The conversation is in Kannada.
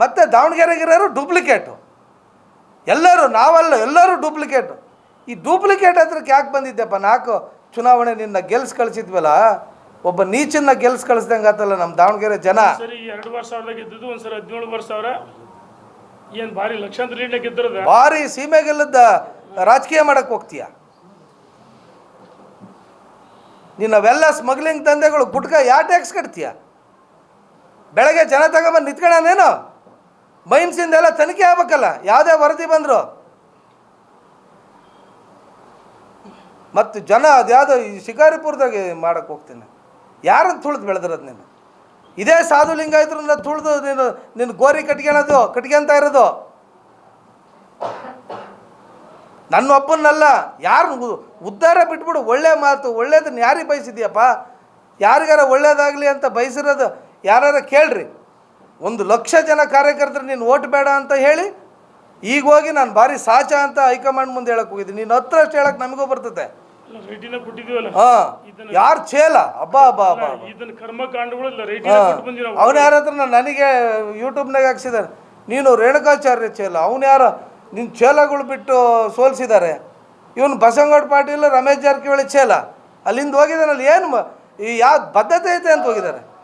ಮತ್ತು ದಾವಣಗೆರೆಗಿರೋರು ಡೂಪ್ಲಿಕೇಟು, ಎಲ್ಲರೂ ನಾವಲ್ಲ, ಎಲ್ಲರೂ ಡೂಪ್ಲಿಕೇಟು. ಈ ಡೂಪ್ಲಿಕೇಟ್ ಹತ್ರಕ್ಕೆ ಯಾಕೆ ಬಂದಿದ್ದೆಪ್ಪ? 4 ಚುನಾವಣೆ ನಿನ್ನ ಕಳಿಸಿದ್ವಲ್ಲ, ಒಬ್ಬ ನೀಚನ್ನ ಕಳಿಸ್ದಂಗೆ ಆತಲ್ಲ ನಮ್ಮ ದಾವಣಗೆರೆ ಜನ. ಸರಿ 2,000 ಗೆದ್ದಿದ್ದು, ಒಂದ್ಸರಿ 17,000 ಏನು ಭಾರಿ ಲಕ್ಷಾಂತರ ಲೀಡ್ ಗೆದ್ದಿರೋದು. ಭಾರಿ ಸೀಮೆಗೆಲ್ಲದ ರಾಜಕೀಯ ಮಾಡಕ್ಕೆ ಹೋಗ್ತೀಯ ನೀನವೆಲ್ಲ. ಸ್ಮಗ್ಲಿಂಗ್ ದಂಧೆಗಳು, ಗುಟ್ಕ ಯಾವ ಟ್ಯಾಕ್ಸ್ ಕಟ್ತೀಯ? ಬೆಳಗ್ಗೆ ಜನ ತಗೊಂಬಂದು ನಿಂತ್ಕೊಳ್ಳೋನೇನು? ಮೈನ್ಸಿಂದೆಲ್ಲ ತನಿಖೆ ಆಗ್ಬೇಕಲ್ಲ, ಯಾವುದೇ ವರದಿ ಬಂದರು. ಮತ್ತು ಜನ ಅದ್ಯಾವುದೋ ಈ ಶಿಕಾರಿಪುರದಾಗೆ ಮಾಡಕ್ಕೆ ಹೋಗ್ತೀನಿ. ಯಾರನ್ನು ತುಳಿದು ಬೆಳೆದಿರೋದು ನೀನು? ಇದೇ ಸಾಧು ಲಿಂಗಾಯತ್ರನ್ನ ತುಳಿದು ನಿನ್ನ ಗೋರಿ ಕಟ್ಕೊಂತ ಇರೋದು. ನನ್ನ ಒಬ್ಬನಲ್ಲ, ಯಾರು ಉದ್ಧಾರ ಬಿಟ್ಬಿಡು. ಒಳ್ಳೆ ಮಾತು, ಒಳ್ಳೇದನ್ನ ಯಾರಿಗೆ ಬಯಸಿದ್ಯಪ್ಪ? ಯಾರಿಗಾರ ಒಳ್ಳೇದಾಗಲಿ ಅಂತ ಬಯಸಿರೋದು ಯಾರು ಕೇಳ್ರಿ. 1,00,000 ಜನ ಕಾರ್ಯಕರ್ತರು ನೀನು ಓಟ್ ಬೇಡ ಅಂತ ಹೇಳಿ, ಈಗ ಹೋಗಿ ನಾನು ಭಾರಿ ಸಾಚ ಅಂತ ಹೈಕಮಾಂಡ್ ಮುಂದೆ ಹೇಳಕ್ಕೆ ಹೋಗಿದ್ದೀನಿ. ನೀನು 10ರಷ್ಟು ಹೇಳಕ್ಕೆ ನಮಗೂ ಬರ್ತದೆ. ಹಾಂ, ಯಾರು ಚೇಲ? ಹಬ್ಬ ಅವನು ಯಾರ ಹತ್ರ ನನಗೆ ಯೂಟ್ಯೂಬ್ನಾಗ ಹಾಕ್ಸಿದ್ದಾರೆ, ನೀನು ರೇಣುಕಾಚಾರ್ಯ ಚೇಲ. ಅವನು ಯಾರೋ ನಿನ್ನ ಚೇಲಗಳು ಬಿಟ್ಟು ಸೋಲಿಸಿದ್ದಾರೆ. ಇವನು ಬಸವನಗೌಡ ಪಾಟೀಲ್, ರಮೇಶ್ ಜಾರಕಿಹೊಳಿ ಚೇಲ. ಅಲ್ಲಿಂದ ಹೋಗಿದ್ದಾನಲ್ಲಿ ಏನು ಯಾವ ಬದ್ಧತೆ ಐತೆ ಅಂತ ಹೋಗಿದ್ದಾರೆ.